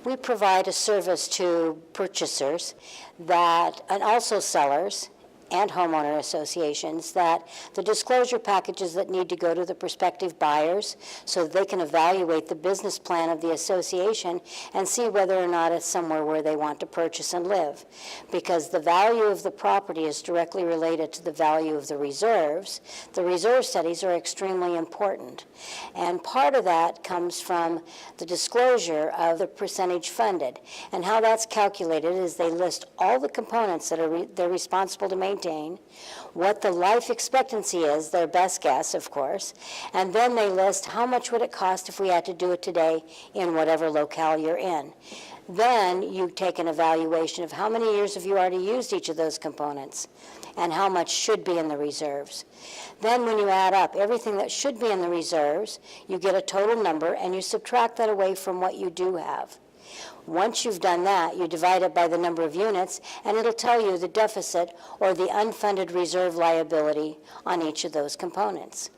we provide a service to purchasers that, and also sellers and homeowner associations, that the disclosure packages that need to go to the prospective buyers so that they can evaluate the business plan of the association and see whether or not it's somewhere where they want to purchase and live. Because the value of the property is directly related to the value of the reserves. The reserve studies are extremely important. And part of that comes from the disclosure of the percentage funded. And how that's calculated is they list all the components that they're responsible to maintain, what the life expectancy is, their best guess, of course, and then they list how much would it cost if we had to do it today in whatever locale you're in. Then you take an evaluation of how many years have you already used each of those components and how much should be in the reserves. Then when you add up everything that should be in the reserves, you get a total number and you subtract that away from what you do have. Once you've done that, you divide it by the number of units, and it'll tell you the deficit or the unfunded reserve liability on each of those components.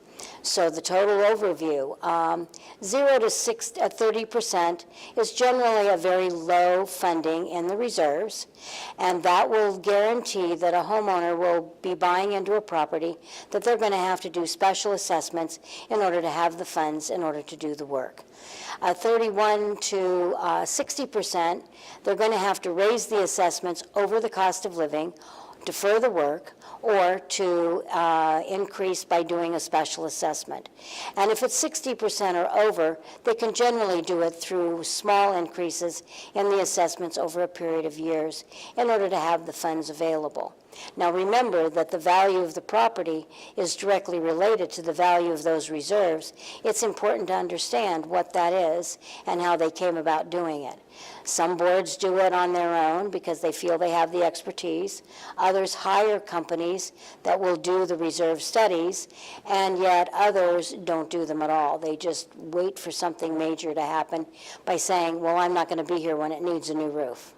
So the total overview, 0 to 30% is generally a very low funding in the reserves, and that will guarantee that a homeowner will be buying into a property that they're going to have to do special assessments in order to have the funds in order to do the work. 31 to 60%, they're going to have to raise the assessments over the cost of living, defer the work, or to increase by doing a special assessment. And if it's 60% or over, they can generally do it through small increases in the assessments over a period of years in order to have the funds available. Now remember that the value of the property is directly related to the value of those reserves. It's important to understand what that is and how they came about doing it. Some boards do it on their own because they feel they have the expertise. Others hire companies that will do the reserve studies, and yet others don't do them at all. They just wait for something major to happen by saying, well, I'm not going to be here when it needs a new roof.